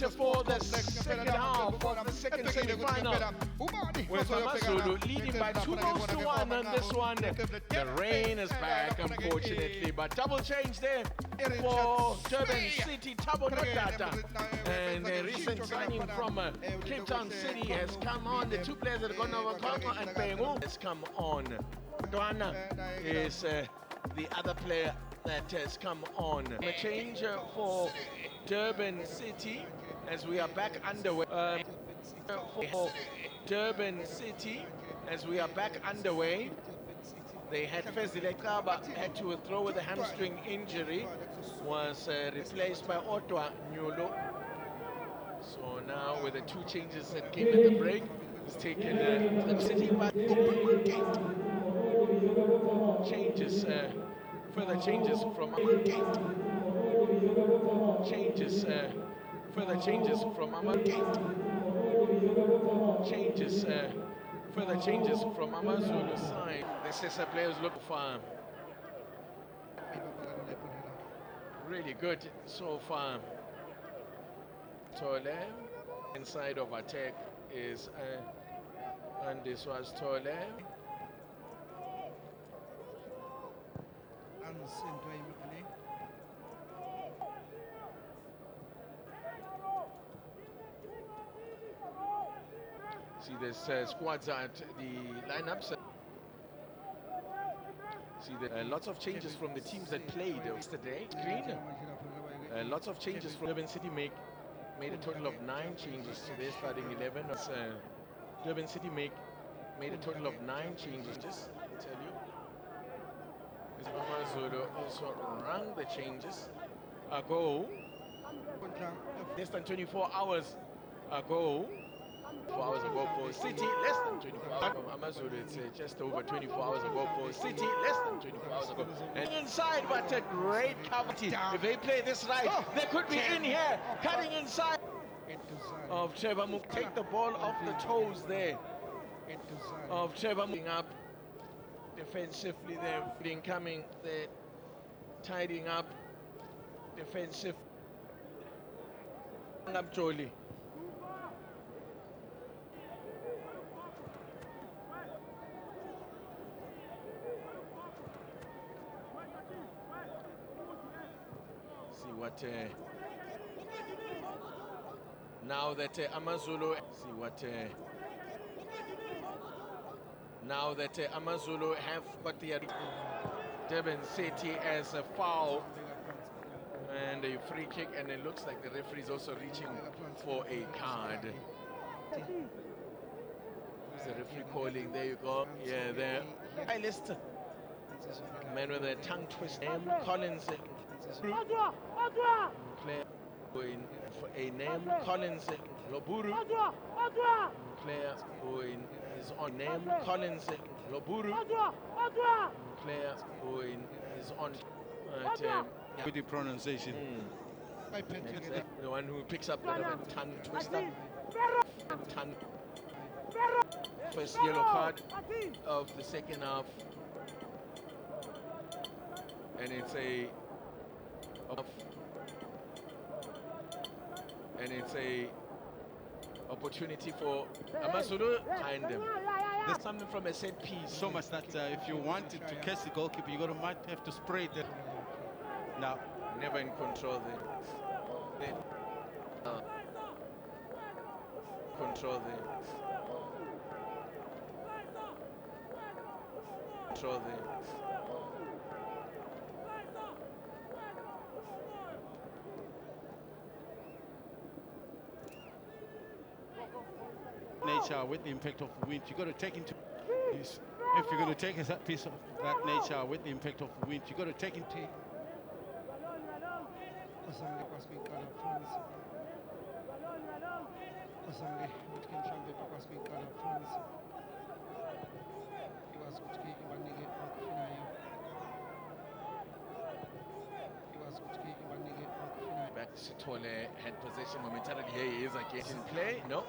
for the second half of the second semi-final, with AmazuluFC leading by 2 goals to 1 on this one. The rain is back, unfortunately, but double change there for Durban City, Thabo Nodata. And the recent signing from Cape Town City has come on. The two players that are going over Congo and Bengu has come on. Dwana is the other player that has come on. A change for Durban City as we are back underway. For Durban City as we are back underway. They had Fezile Kaba had to withdraw with a hamstring injury, was replaced by Otwa Nyolo. So now with the 2 changes that came at the break, it's taken the City back open gate. Changes, further changes from gate. Changes, further changes from gate. Changes, further changes from Amazulu side. The Sessa players look far. Really good so far. Tole inside of attack is and this was Tole. See this squads at the lineups. See that lots of changes from the teams that played yesterday. Green. Lots of changes from Durban City made a total of 9 changes to their starting 11. Durban City made a total of 9 changes. Just tell you. Amazulu also rang the changes ago. Less than 24 hours ago. 4 hours ago for City, less than 24 hours ago. Amazulu, it's just over 24 hours ago for City, less than 24 hours ago. And inside, but a great cover. If they play this right, they could be in here, cutting inside of Trevor Mook. Take the ball off the toes there of Trevor moving up defensively there, incoming there, tidying up defensive. Up Jolie. What now that Amazulu see what now that Amazulu have got the Durban City as a foul and a free kick, and it looks like the referee is also reaching for a card. Is the referee calling? There you go. Yeah, there. High list. Man with a tongue twist. Collins. Claire going for a name. Collins Loburu. Claire going is on name. Collins Loburu. Claire going is on with the pronunciation. The one who picks up the tongue twister. Tongue. First yellow card of the second half. And it's a opportunity for Amazulu behind them. There's something from a set piece. So much that if you wanted to catch the goalkeeper, you might have to spray them. Now, never in control there. Control there. Control there. Nature with the impact of the wind, you got to take into this. If you're going to take a piece of that nature with the impact of the wind, you got to take into back. Sitole had possession momentarily. Here he is again in play. No.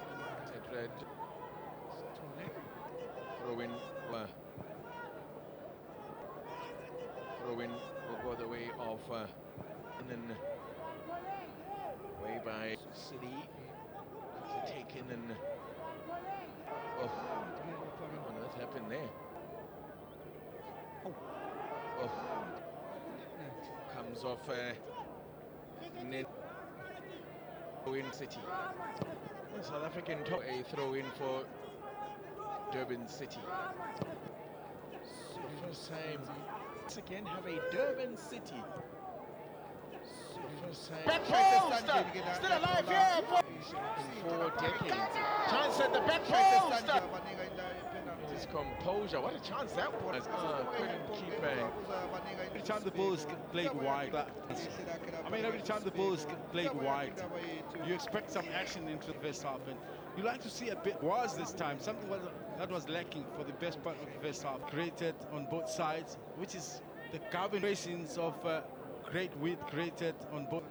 Throw-in will go the way of and then way by City. line and what on earth happened there? Comes off net. Throw-in City. South African a throw-in for Durban City. So first time, once again have a Durban City. First time. Still alive here in 4 decades. Chance at the back post. His composure. What a chance that was. Couldn't keep Every time the ball is played wide, every time the ball is played wide, you expect some action into the first half, and you like to see a bit was this time. Something that was lacking for the best part of the first half. Created on both sides, which is the combinations of great width created on both.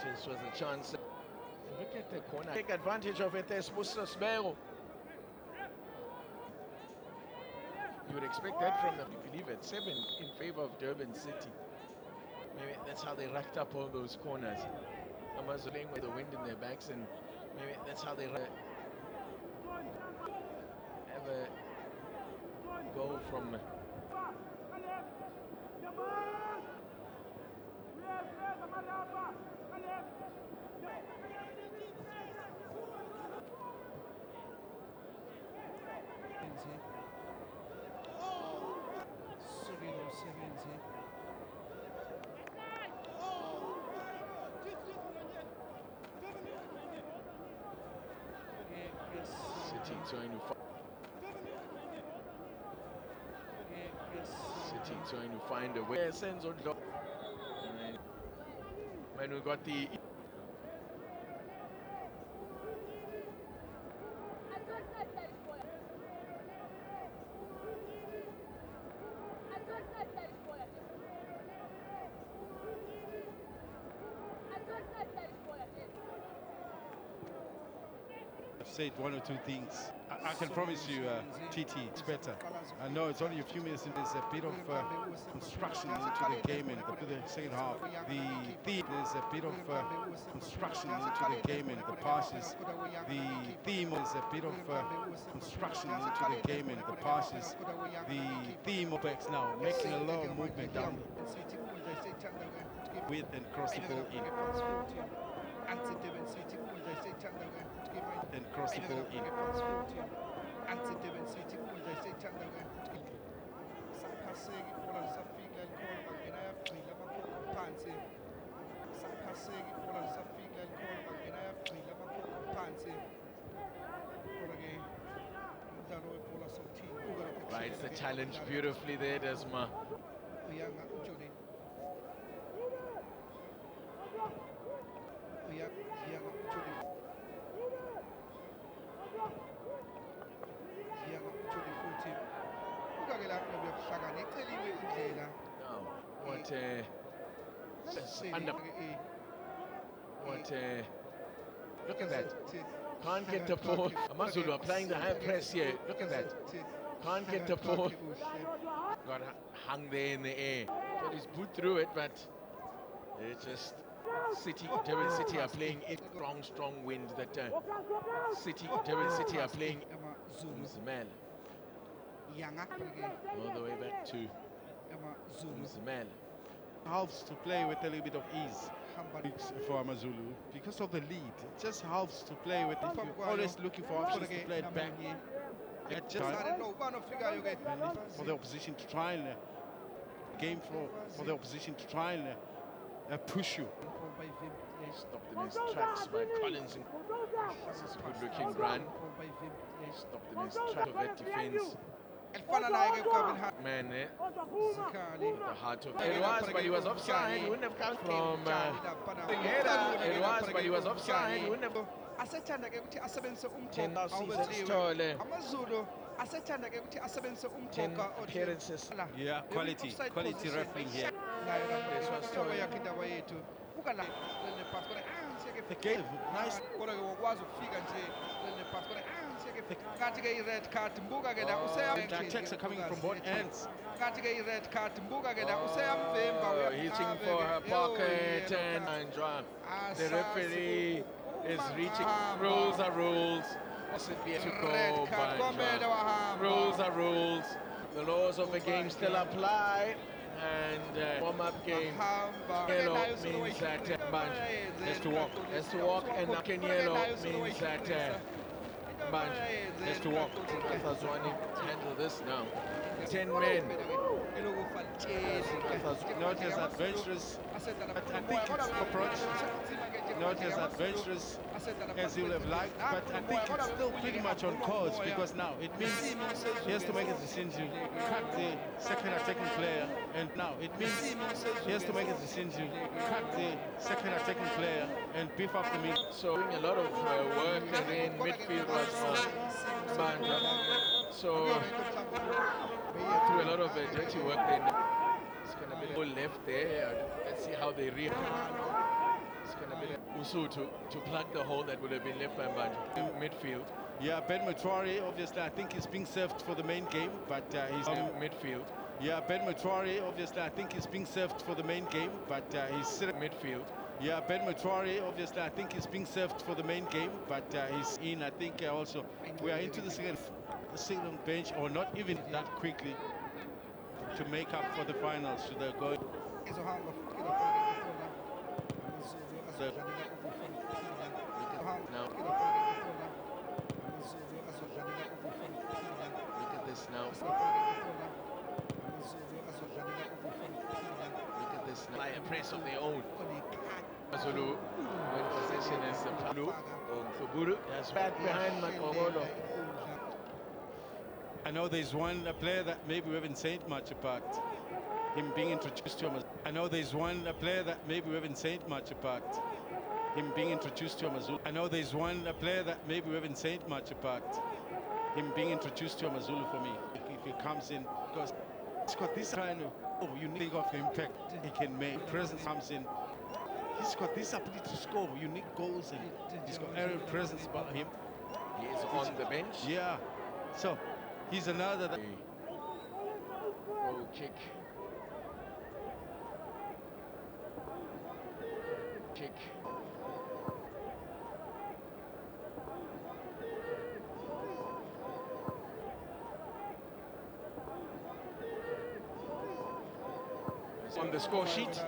This was a chance. Look at the corner. Take advantage of it. There's Mustasmero. You would expect that from them. You believe it. 7 in favor of Durban City. Maybe that's how they racked up all those corners. Amazulu playing with the wind in their backs, and maybe that's how they have a goal from. City trying to find a way. Sends on. When we got the. Said 1 or 2 things. I can promise you, TT, it's better. I know it's only a few minutes, and there's a bit of construction into the game in the second half. There's a bit of construction into the game in the passes. The theme is a bit of construction into the game in the passes. The theme of backs now making a lot of movement down with and cross the ball in. And cross the ball in. Rides the challenge beautifully there, Desma. Look at that. Can't get the ball. Amazulu applying the high press here. Look at that. Can't get the ball. Got hung there in the air. Put his boot through it, but it's just Durban City are playing it. Strong wind that Durban City are playing. Zimel. All the way back to Zimel. Helps to play with a little bit of ease for Amazulu because of the lead. It just helps to play with it. You're always looking for options to play it back. For the opposition to try and for the opposition to try and push you. Stopped in his tracks by Collins. This is a good-looking run. Stopped in his tracks of that defense. Man, the heart of it was, but he was offside. He wouldn't have come from it was, but he was offside. He wouldn't have. 10 appearances. Yeah, quality refereeing here. The game, nice. The attacks are coming from both ends. Hitting for her pocket and John. The referee is reaching. Rules are rules. Possibly to go, but rules are rules. The laws of the game still apply. And warm-up game. Yellow means that Banjo has to walk. Has to walk, and knocking yellow means that Banjo has to walk. Athazwani handle this now. 10 men. Not as adventurous, but I think it's approach. Not as adventurous as he would have liked, but I think it's still pretty much on course, because now it means he has to make a decision to cut the second attacking player, and now it means he has to make a decision to cut the second attacking player and beef up the mid. So doing a lot of work in midfield was on Banjo. So through a lot of dirty work then. It's going to be a left there. Let's see how they react. It's going to be Usu to plug the hole that would have been left by Banjo in midfield. Yeah, Ben Matuari, obviously, I think he's being served for the main game, but he's in midfield. Yeah, Ben Matuari, obviously, I think he's being served for the main game, but he's sitting midfield. Yeah, Ben Matuari, obviously, I think he's being served for the main game, but he's in. I think also we are into the second bench, or not even that quickly, to make up for the finals. So they're going. Now. Look at this now. Look at this now. By a press of their own. Amazulu, when possession is Palu, Fuburu, that's back behind Makogolo. I know there's one player that maybe we haven't said much about him being introduced to Amazulu. I know there's one player that maybe we haven't said much about him being introduced to Amazulu. I know there's one player that maybe we haven't said much about him being introduced to Amazulu for me. If he comes in, because he's got this kind of unique of impact he can make. Presence comes in. He's got this ability to score unique goals, and he's got aerial presence about him. He is on the bench. Yeah. So he's another that. Goal kick. Kick. On the score sheet.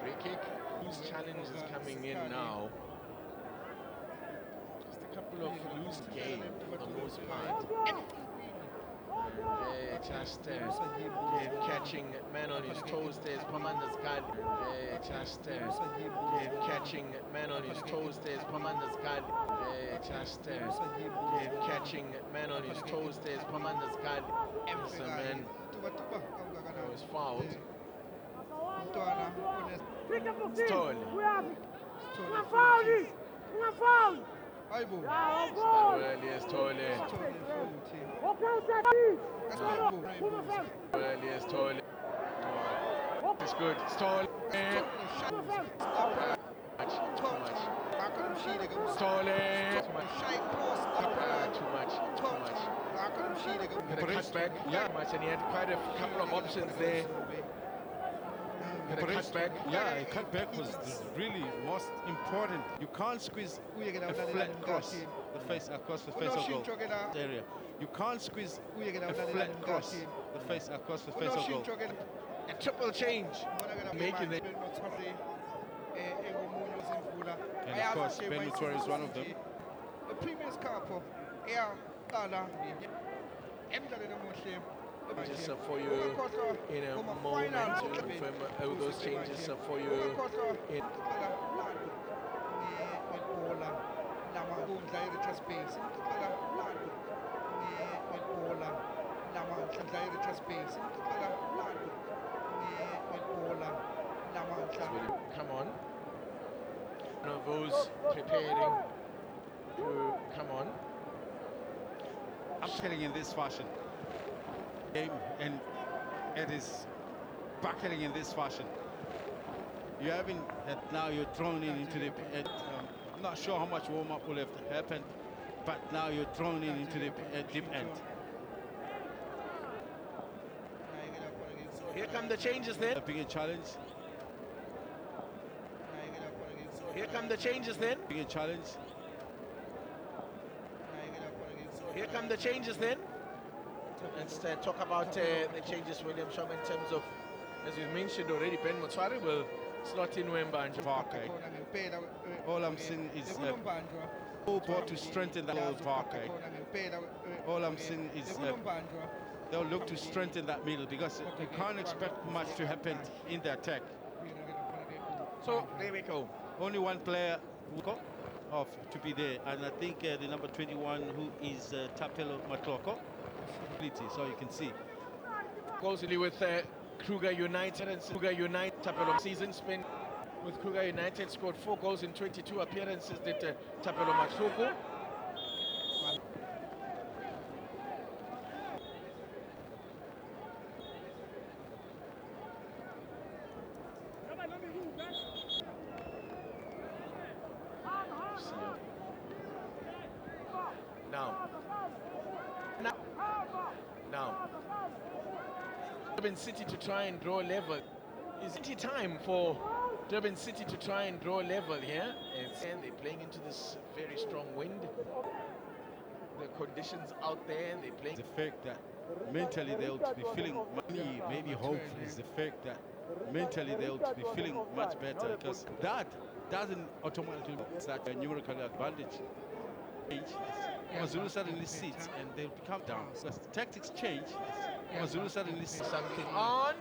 Free kick. Whose challenge is coming in now? Just a couple of loose games for the most part. Just catching man on his toes. There's Pamanda's guard. Just catching man on his toes. There's Pamanda's guard. Just catching man on his toes. There's Pamanda's guard. So man was fouled. Stole. Earliest Tole. Earliest Tole. It's good. Stole. Too much. Stole. Too much. Got a cutback. Yeah, much, and he had quite a couple of options there. Cutback. Yeah, a cutback was really most important. You can't squeeze a flat cross across the face of goal area. You can't squeeze a flat cross across the face of goal. A triple change, making it. And of course, Ben Mutori is one of them. The previous couple, Changes are for you in a moment to confirm those changes are for you in Come on. One of those preparing to come on. I'm telling in this fashion. And it is buckling in this fashion. You haven't, now you're thrown into the, I'm not sure how much warm-up will have happened, but now you're thrown into the deep end. Here come the changes then. A bigger challenge. Here come the changes then. Bigger challenge. Here come the changes then. Let's talk about the changes, William Shong, in terms of, as you mentioned already, Ben Motswari will slot in Wemba and Parkway. All I'm saying is bought to strengthen that old Parkway. All I'm saying is they'll look to strengthen that middle because you can't expect much to happen in the attack. So there we go. Only one player will go off to be there, and I think the number 21, who is Tapelo Matloko. So you can see. Closely with Kruger United and Kruger United. Tapelo season spent with Kruger United, scored 4 goals in 22 appearances. Did Tapelo Matloko. Now, Durban City to try and draw level. Is it time for Durban City to try and draw level here? And they're playing into this very strong wind. The conditions out there, they're playing. The fact that mentally they'll be feeling maybe hope is the fact that mentally they'll be feeling much better, because that doesn't automatically that a numerical advantage. Amazulu suddenly sits and they'll come down. As the tactics change, Amazulu suddenly sits. Something on.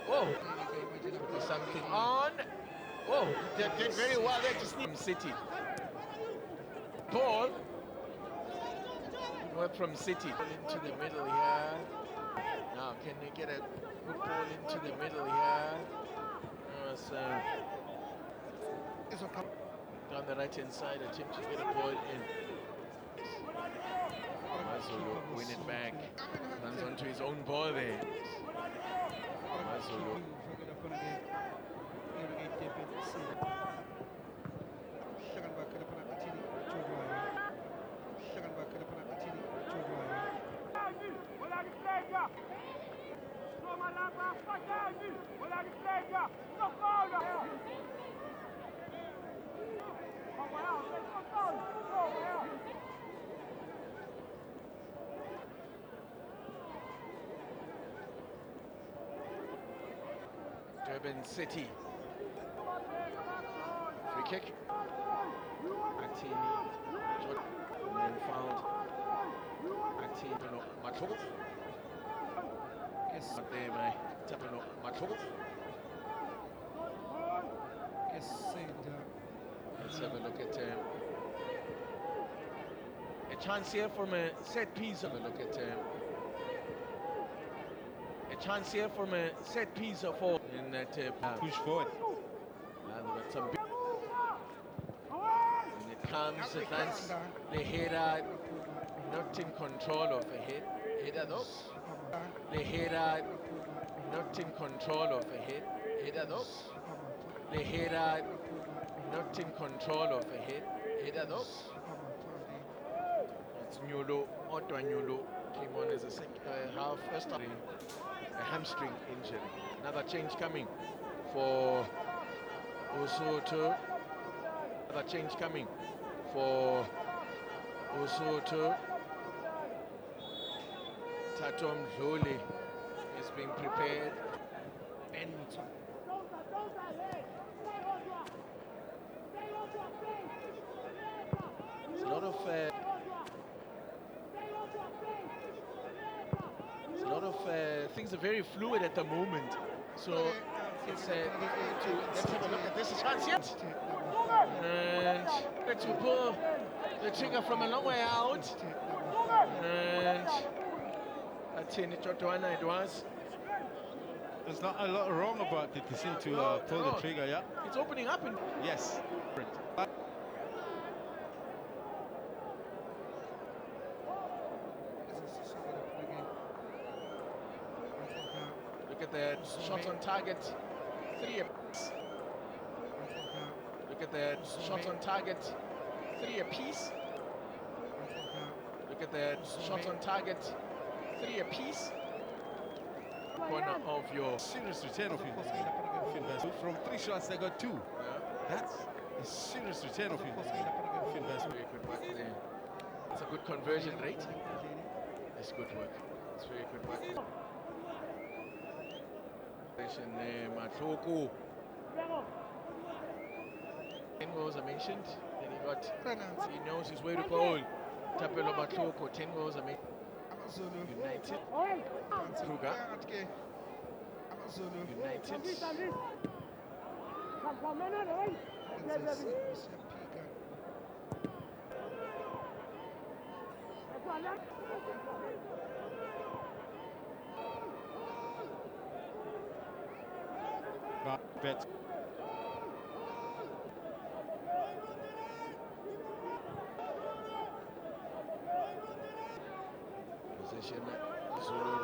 Whoa. Something on. Whoa. They did very well there to sneak City. Ball. Work from City. Into the middle here. Now, can they get a good ball into the middle here? Down the right-hand side, attempt to get a ball in. Amazulu win it back. Runs onto his own ball there. Amazulu. Durban City. Free kick. Actini. And fouled. Actini. Matloko. Yes. Not there by Tapelo Matloko. Let's have a look at a chance here from a set piece. Have a look at a chance here from a set piece of all in that push forward. Got some big and it comes advance Lehera not in control of the head. Header though. Lehera not in control of the head. Header though. Lehera not in control of the head. Header though. It's Nyolo, Otto Nyolo came on as a half first time. A hamstring injury. Another change coming for Usoto. Another change coming for Usoto. Tatom Zoli is being prepared. And there's a lot of things are very fluid at the moment, so it's let's have a look at this chance yet, and to pull the trigger from a long way out, and Atheni Chotwana it was. There's not a lot wrong about the decision to pull the trigger, yeah? It's opening up in... Yes. Look at that shot on target. 3 apiece. Look at that shot on target. 3 apiece. Look at that shot on target. 3 apiece. Corner of your... Serious return of investment. From 3 shots, they got 2. That's a serious return of investment. Very good work there. It's a good conversion rate. It's good work. It's very good work. There, Matoko. 10 goals I mentioned. Then he got... He knows his way to goal. Tapelo Matoko, 10 goals I mentioned. United. Kruger. United. Bet. Possession, Zulu.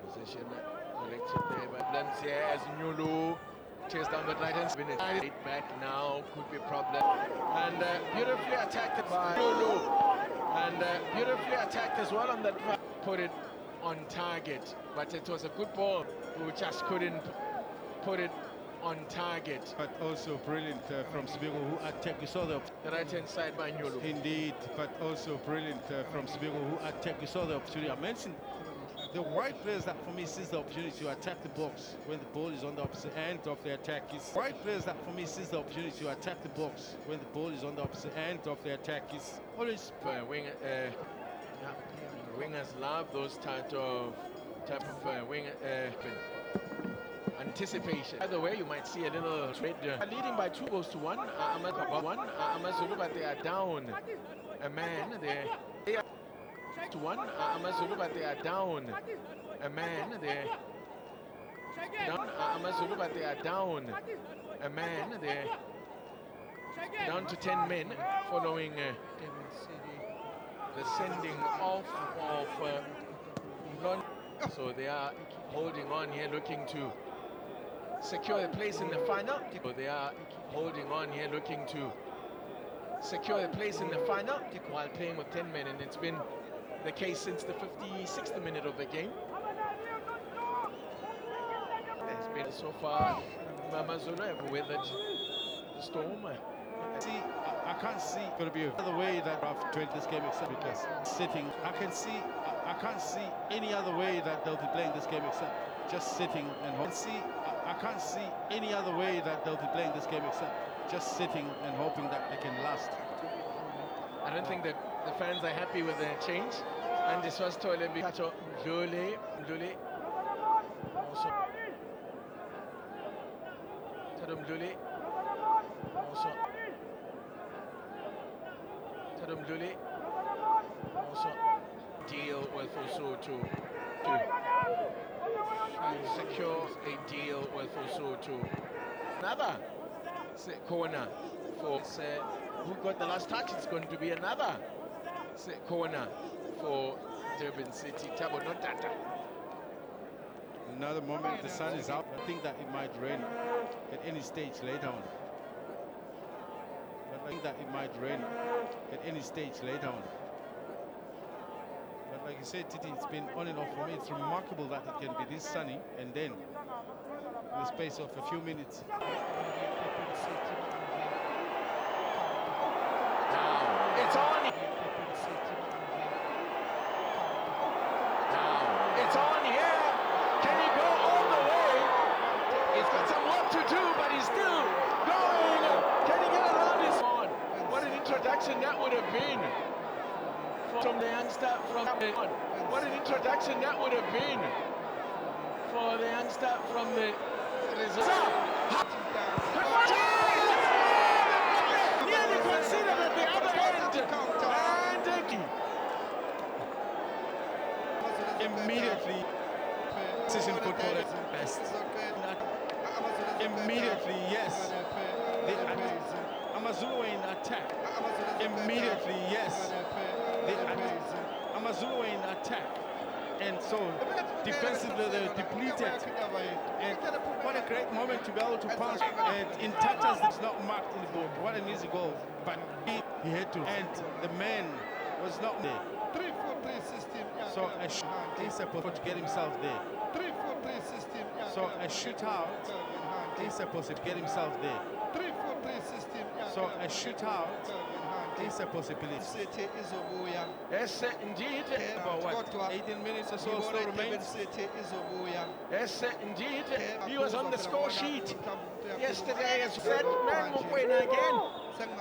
Possession collected there by Blancia as Nyulu chased down the right hand spin. It back now could be a problem. And beautifully attacked by Nyulu. And beautifully attacked as well on that. Put it on target, but it was a good ball. We just couldn't put it on target. But also brilliant from Sbigo, who attacked. You saw the right hand side by Nyulu. Indeed, but also brilliant from Sbigo, who attacked. You saw the opportunity. I mentioned the wide players that for me sees the opportunity to attack the box when the ball is on the opposite end of the attack. Is wide players that for me sees the opportunity to attack the box when the ball is on the opposite end of the attack. Is always wingers love those type of wing anticipation. By the way, you might see a little trade leading by 2 goals to 1. Amazulu, but they are down a man. They are to 1. Amazulu, but they are down a man. They down Amazulu, but they are down a man. They down to 10 men following the sending off of so they are holding on here, looking to secure the place in the final. So they are holding on here, looking to secure the place in the final while playing with 10 men, and it's been the case since the 56th minute of the game. It's been so far. Amazulu have weathered the storm. See, I can't see going to be another way that I've trained this game except because sitting. I can't see any other way that they'll be playing this game except just sitting and hoping. I can't see any other way that they'll be playing this game except just sitting and hoping that they can last. I don't think that the fans are happy with the change. And this was Tole Bikacho Mdluli also Mdluli also Mdluli also deal with also to secure a deal with also to another corner for who got the last touch. It's going to be another corner for Durban City. Tabo, not Tata. Another moment, the sun is out. I think that it might rain at any stage later on. I think that it might rain at any stage later on. But like you said, Titi, it's been on and off for me. It's remarkable that it can be this sunny and then in the space of a few minutes. Now, it's on. Now, it's on here. Can he go all the way? He's got some work to do, but he's still going. Can he get around his on? What an introduction that would have been from the youngster from the what an introduction that would have been for the youngster from the reserve. Nearly considered at the other end. And Precision football at best. Immediately, yes. Amazulu in attack. Immediately, yes. Amazulu in attack. And so defensively they're depleted. And what a great moment to be able to pass. And in touches that's not marked in the book. What an easy goal. But he had to. And the man was not there. 3-4-3 system. So he's supposed to get himself there. 3-4-3 system. So a shootout, he's supposed to get himself there. 3-4-3 system. So a shootout is a possibility. Yes, indeed. About what, 18 minutes or so still remains? Yes, indeed. He was on the score sheet yesterday as well. Again.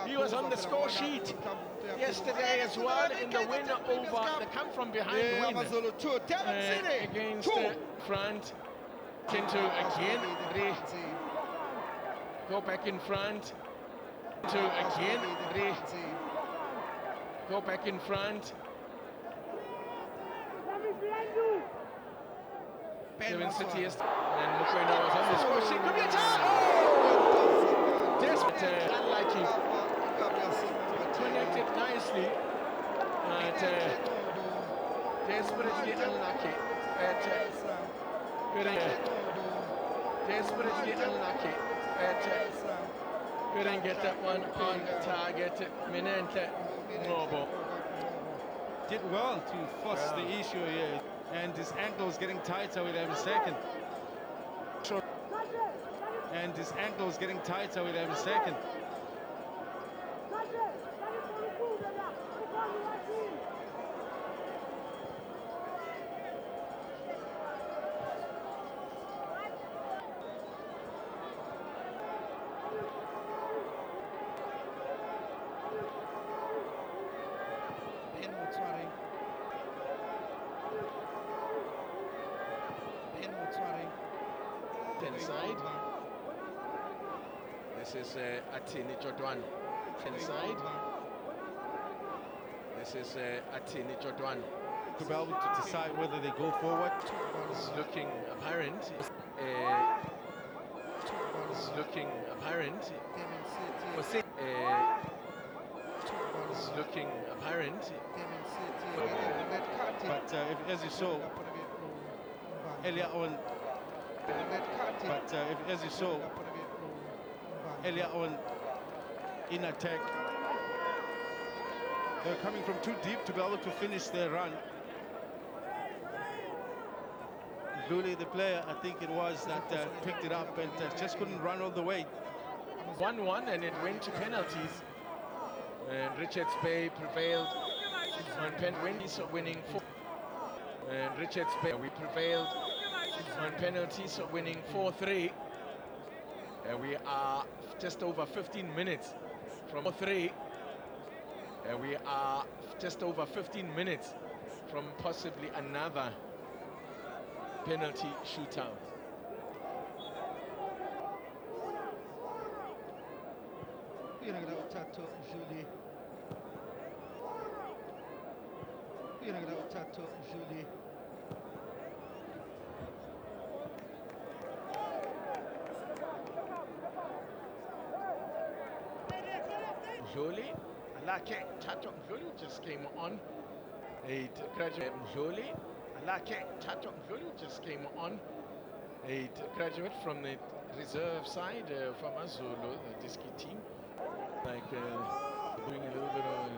He was on the score sheet yesterday as well in the win over the come from behind win against front. Into again. Go back in front. To again. Go back in front. DurbanCity is and Mukwena was on the score sheet. Could be a time. Oh! Desperate, unlucky. Connected nicely, but desperately unlucky. Desperately unlucky. Couldn't get that one on target. Minente Nobo did well to force the issue here, and his ankle is getting tighter with every second. And his ankle is getting tighter with every second. Inside. This is Atini Jodwan. Inside. This is Atini Jodwan. To be able to decide whether they go forward. It's looking apparent. It's looking apparent. It's looking apparent. But as you saw earlier on. But as you saw earlier on in attack, they're coming from too deep to be able to finish their run. Luli, the player, I think it was, that picked it up and just couldn't run all the way. 1-1 and it went to penalties. And Richards Bay prevailed on penalties, winning 4. And Richards Bay, we prevailed on penalties, winning 4-3. We are just over 15 minutes from 4-3. We are just over 15 minutes from possibly another penalty shootout. Mjoli, Alake, Tato Mjoli just came on. A graduate Mjoli, Alake, Tato Mjoli just came on. A graduate from the reserve side from Amazulu, the Diski team. Like doing a little bit of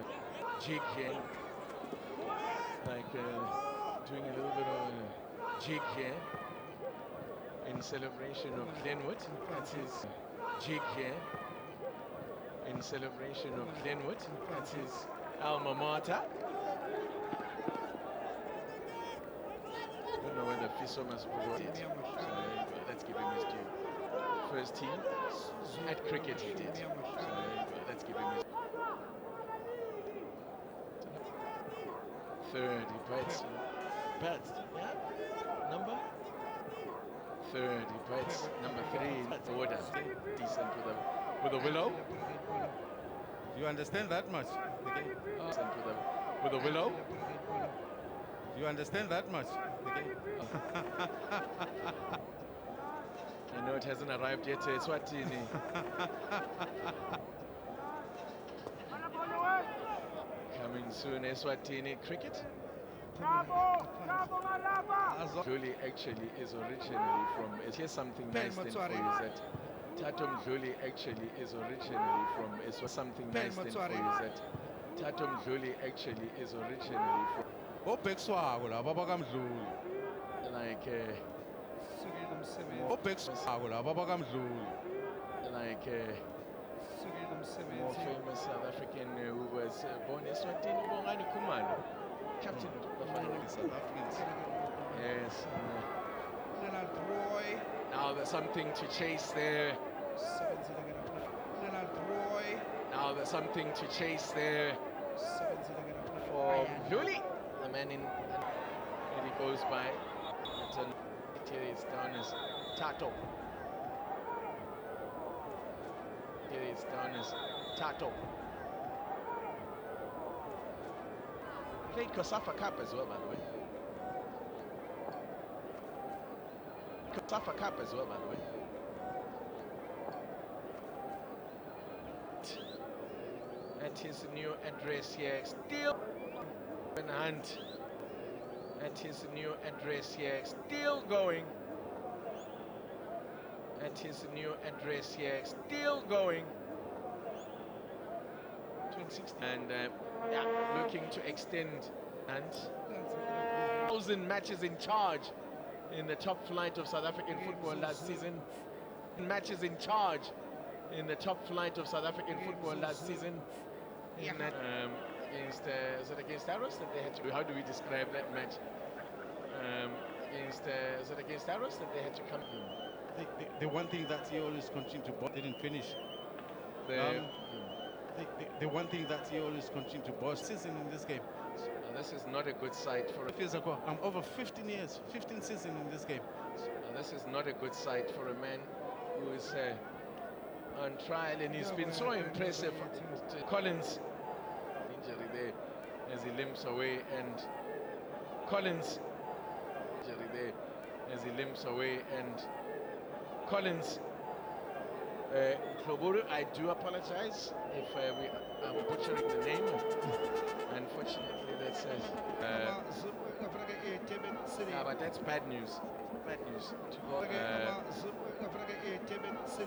jig here. Like doing a little bit of jig here in celebration of Glenwood. That's his jig here in celebration of Glenwood. That's his alma mater. I don't know whether Fiso must be it. So let's give him his due. First team at cricket he did. So let's give him his third. He bites. Yeah. Number third. He bites. Number 3. That's order. Decent with a willow. You understand that much? With a willow. You understand that much? I know it hasn't arrived yet. Eswatini. Coming soon, Eswatini cricket. Mdluli actually is originally from. Here's something nice then for you that Tato Mdluli actually is originally from. Something nice then for you that Tato Mdluli actually is originally from. Obhekiswako laba bakaMdluli. Like Obhekiswako laba bakaMdluli. like more famous South African who was born in Eswatini, Bongani Kumalo, captain of South Africans. Yes. Leonard Roy. Now there's something to chase there. Leonard Roy. Now there's something to chase there for Mdluli, the man in. And he goes by. Here is down as Tato. Here is down as Tato. Played Kosafa Cup as well, by the way. Kosafa Cup as well, by the way. At his new address here, still in hand. At his new address here, still going. At his new address here, still going. 2016 and yeah, looking to extend and 1,000 matches in charge in the top flight of South African football last season. Matches in charge in the top flight of South African football last season. In that, against is it against Arrows that they had to? How do we describe that match? Is it against Arrows that they had to come? The one thing that he always continued to boast didn't finish. The one thing that he always continued to boast season in this game. This is not a good sight for. I'm over 15 years, 15 seasons in this game. This is not a good sight for a man who is on trial, and he's been so impressive. Collins, injury there as he limps away, and Collins, injury there as he limps away, and Collins. Kloburu, I do apologize if I'm butchering the name. Unfortunately, that says. Yeah, but that's bad news. Bad news.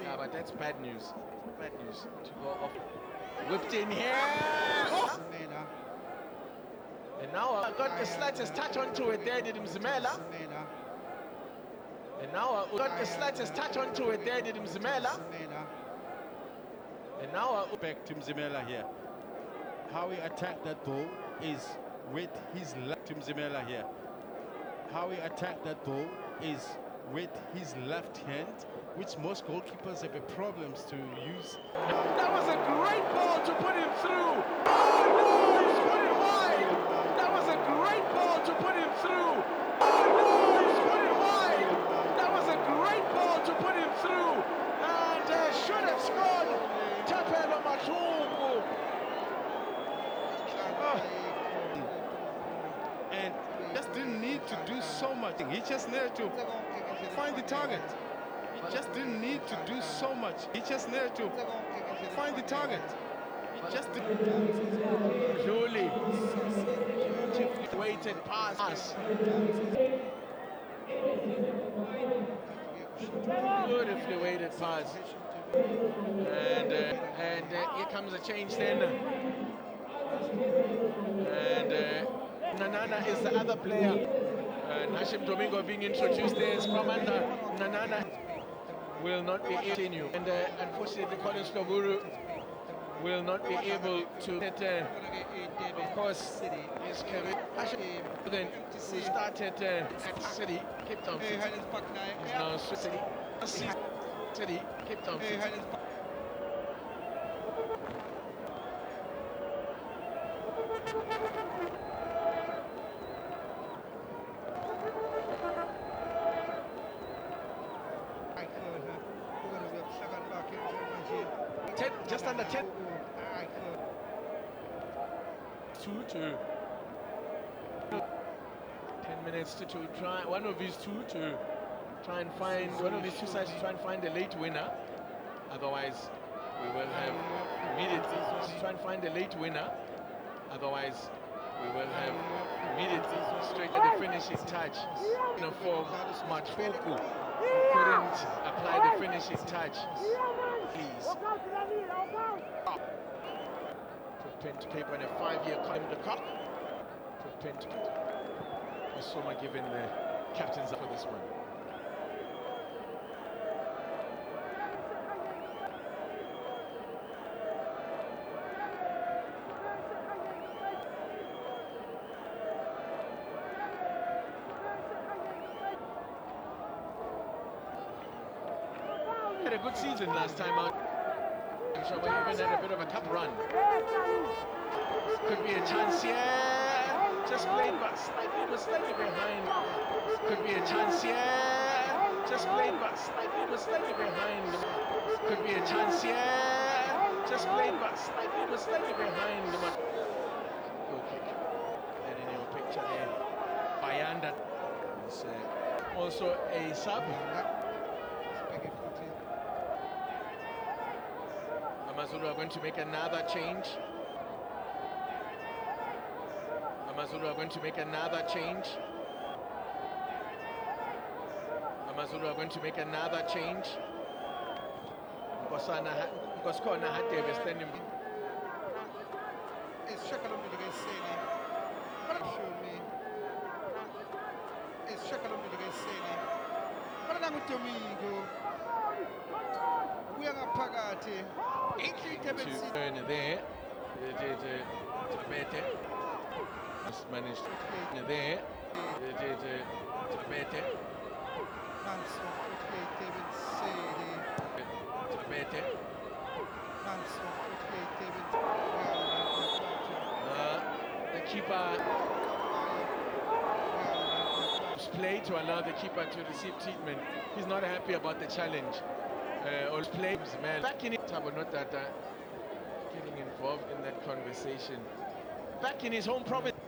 Yeah, but that's bad news. Bad news. To go off. Whipped in here. Oh! And now I got the slightest touch onto it there, did Mzimela. And now I got the slightest touch onto it there, did Mzimela. And now I back to Mzimela here. How he attacked that ball is with his left. Mzimela here. How he attacked that ball is with his left hand, which most goalkeepers have problems to use. That was a great ball to put him through. Oh no, he's put it wide. That was a great ball to put him through. Oh no, he's put it wide. That was a great ball to put him through. And should have scored. Tapelo Machungu. And just didn't need to do so much. He just needed to find the target. He just didn't need to do so much. He just needed to find the target. He just didn't. Mdluli. Weighted pass. Beautifully weighted pass. And here comes a change then. And Nanana is the other player. And Hashim Domingo being introduced there as Commander. Nanana will not be able to continue. And unfortunately, Collins Loburu will not be able to get, of course, his career. Hashim then who started at City, Cape Town City. He's now City. City, Cape Town City. Just under 10. 2-2. minutes to try one of these two to try and find one of these two sides to try and find a late winner. Otherwise, we will have immediately try and find a late winner. Otherwise, we will have immediately straight to the finishing touch. For Matfoku, couldn't apply the finishing touch. Please. Put pen to paper on a 5-year contract. The cock. Put pen to paper. Soma giving the captains up for this one. Had a good season last time out. I'm sure we even had a bit of a cup run. Could be a chance here. Just played, but slightly behind. Could be a chance here. Just played, but slightly behind. Could be a chance here. Just played, but slightly behind. Goal kick. Then in your picture there, Bayanda. Also a sub. Amazulu are going to make another change. Amazulu are going to make another change. Amazulu are going to make another change. Nkosana Hatebe standing. It's Shakalum against Sene. Show me. It's Shakalum against Sene. What am I to me? We are a Pagati. Turn there. Tabete. Managed there. Tabete. Tabete. The keeper play to allow the keeper to receive treatment. He's not happy about the challenge. All plays, man. Back in it, not that getting involved in that conversation. Back in his home province.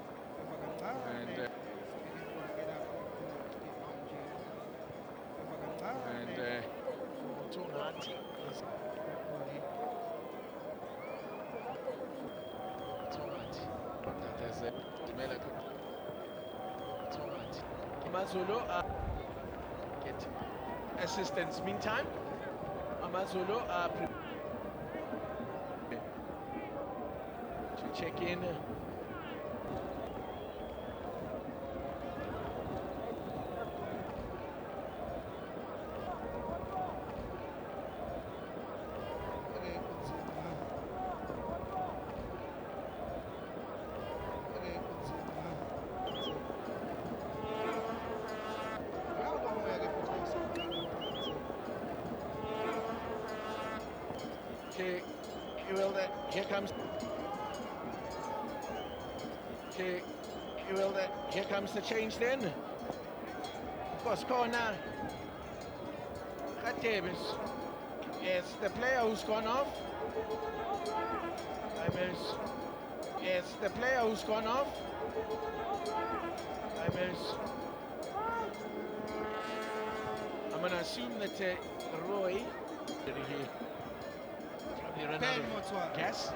Tonati. There's a Tonati. Amazulu get assistance. Meantime, Amazulu to check in. Okay, here comes. Okay, here comes the change then. Of course, corner. Davis. It's the player who's gone off. It's the player who's gone off. I'm going to assume that Roy. Gas.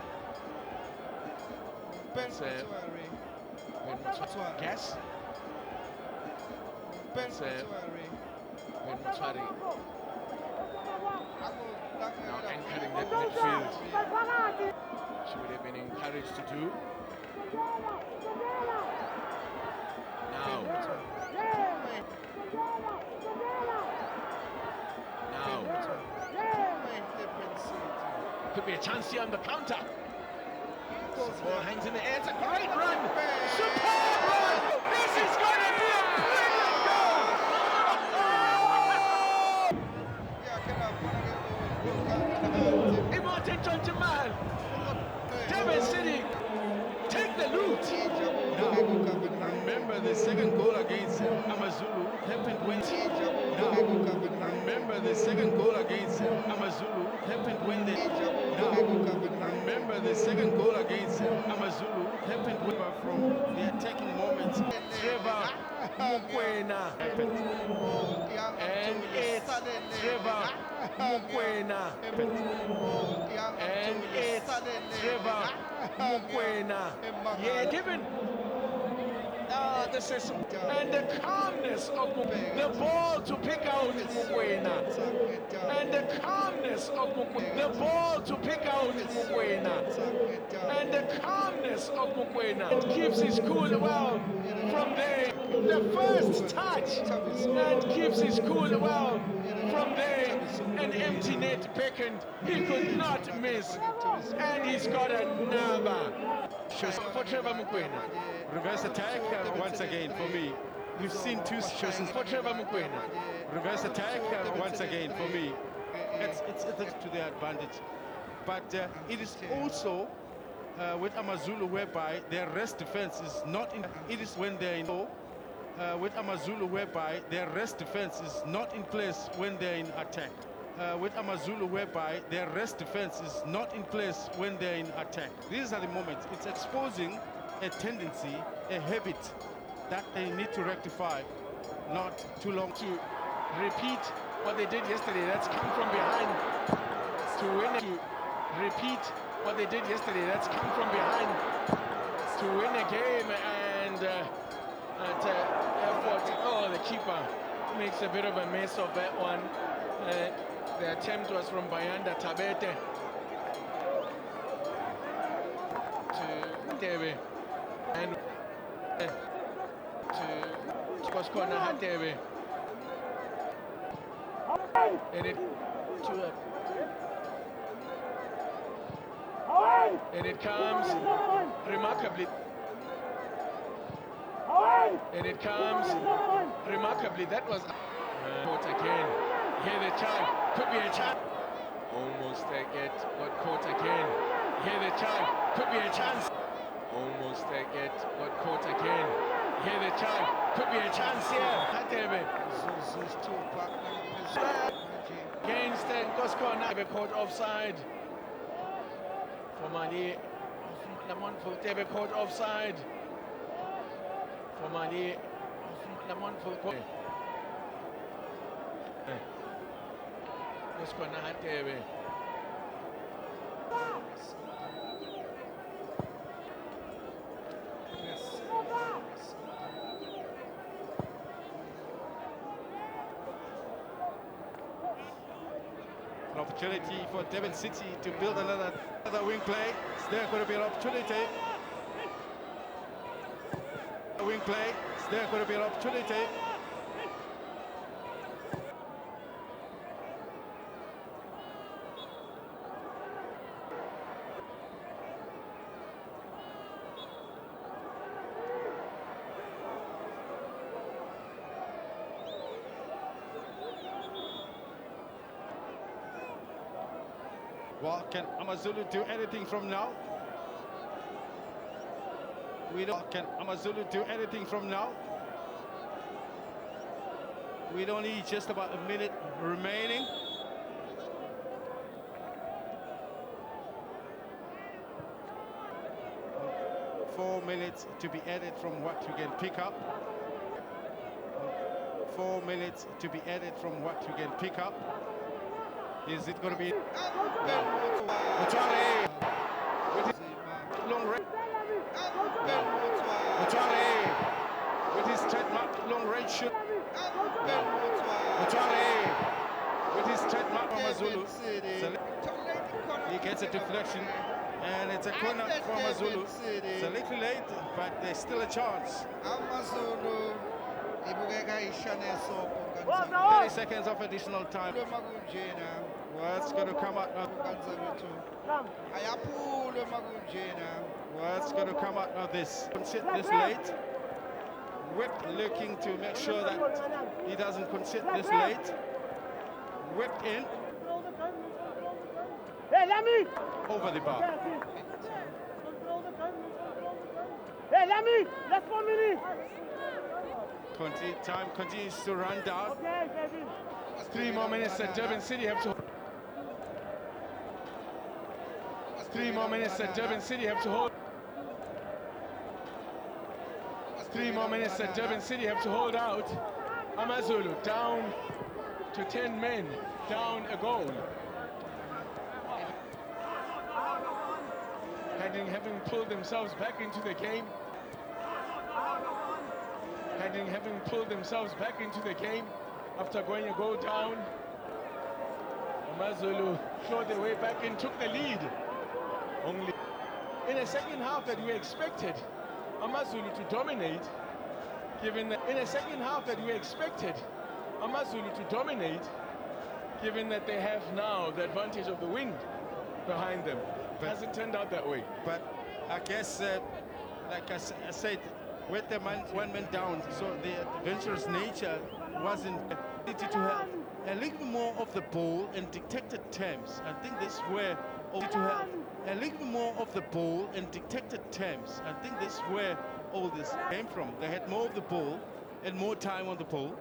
Gas. Now anchoring that midfield. She would have been encouraged to do. Now. Could be a chance here on the counter. Ball hangs in the air. It's a great run. Superb run. This is going to be a brilliant goal. Imartin Jamal. Durban City. Take the loot. Remember the second goal against Amazulu happened when remember the second goal against Amazulu happened when remember the second goal against Amazulu happened when from the attacking moments. Trevor Mokoena. And it's Trevor Mokoena. And it's Trevor Mokoena. Yeah, given the system and the calmness of the ball to pick out Mokoena. And the calmness of the ball to pick out Mokoena. And the calmness of Mokoena. And keeps his cool well from there. The first touch and keeps his cool well from there. An empty net beckoned. He could not miss. And he's got another. For Trevor Mokoena. Reverse attack once again for me. We've seen two situations For Trevor Mokoena. reverse attack once again for me. It's to their advantage, but it is also with Amazulu whereby their rest defense is not in. It is when they're in. With Amazulu whereby their rest defense is not in place when they're in attack. With Amazulu whereby their rest defense is not in place when they're in attack. These are the moments. It's exposing a tendency, a habit that they need to rectify. Not too long to repeat what they did yesterday. That's come from behind to win it. To repeat what they did yesterday. That's come from behind to win a game. And at airport, oh, the keeper makes a bit of a mess of that one. The attempt was from Bayanda Tabete to Tebe and to Koskona Hatebe. And it comes remarkably. And it comes remarkably. That was caught again. Here the chance. Could be a chance. Almost they got caught again. Here the chance. Could be a chance. Almost they got caught again. Here the chance. Could be a chance here. Hatebe. Against Koskona. They caught offside. For Mali. They caught offside. For Mali. Koskona Hatebe. An opportunity for Durban City to build another wing play. Is there going to be an opportunity? A wing play. Is there going to be an opportunity? Well, can Amazulu do anything from now? We don't. Can Amazulu do anything from now? We don't need just about a minute remaining. Four minutes to be added from what you can pick up. 4 minutes to be added from what you can pick up. Is it going to be Mutale with his long range? Mutale with his trademark long range shoot. Mutale with his trademark Amazulu. He gets a deflection and it's a corner for Amazulu. It's a little late, but there's still a chance. 30 seconds of additional time. What's going to come out of What's going to come out of this? Concede this late. Whip looking to make sure that he doesn't concede this late. Whip in. Over the bar. Hey, let me! Last 4 minutes! Time continues to run down. 3 more minutes that Durban City have to. 3 more minutes that Durban City have to hold. 3 more minutes that Durban City have to hold out. Amazulu down to 10 men, down a goal. Having pulled themselves back into the game. Having pulled themselves back into the game after going a goal down. Amazulu clawed their way back and took the lead. Only in a second half that we expected Amazulu to dominate, given that given that they have now the advantage of the wind behind them. It hasn't turned out that way. But I guess, like I said, with the one man down, so the adventurous nature wasn't needed to have a little bit more of the ball in dictated terms. I think this is where to have a little bit more of the ball in dictated terms. I think this is where all this came from. They had more of the ball and more time on the ball.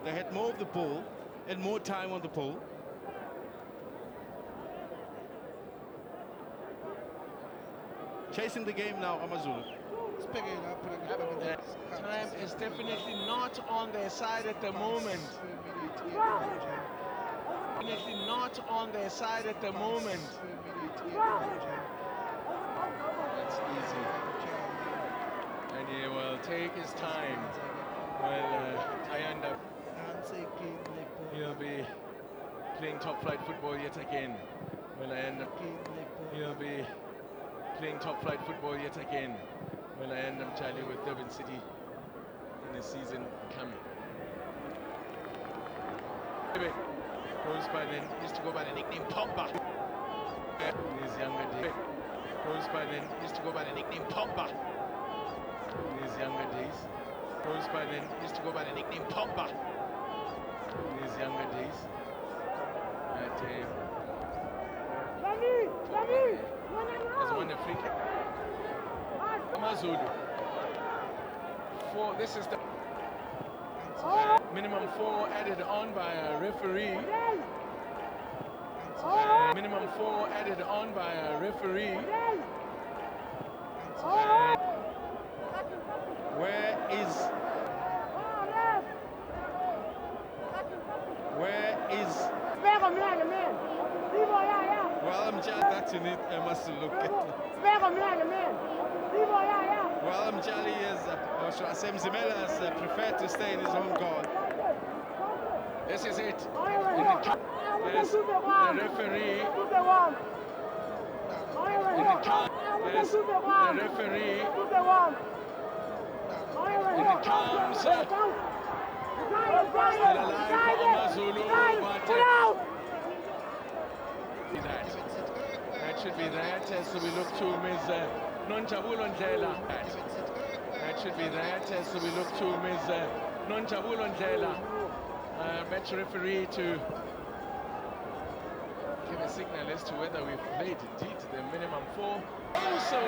They had more of the ball and more time on the ball. Chasing the game now, Amazulu. Time is definitely not on their side at the moment. Definitely not on their side at the moment. That's easy. And he will take his time. Well, I end up. He'll be playing top flight football yet again. Well, I end up. He'll be playing top flight football yet again. Well, I end up Charlie with Durban City in the season coming. Goes by the, used to go by the nickname Pogba. In his younger days. Goes by the, used to go by the nickname Pogba. In his younger days. Goes by the, used to go by the nickname Pogba. In his younger days. Has won a free kick. Amazulu. This is the minimum 4 added on by a referee. Minimum 4 added on by a referee. Where is well, I'm just that's in it. I must look at it. Well, I'm Jolly is Mzimela has preferred to stay in his own goal. This is it. There's the referee. In the camp, there's the referee. In the camp, still alive for Amazulu, but that should be that as we look to Ms. Nonjabulo Ndlela. That should be that as we look to Ms. Nonjabulo Ndlela, match referee, to give a signal as to whether we've played indeed the minimum 4. Also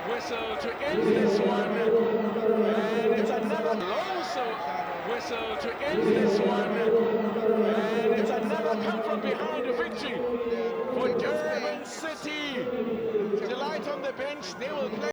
whistle to end this one, and it's another also whistle to end this one, and it's another come from behind victory for Durban City. Delight on the bench, they will play.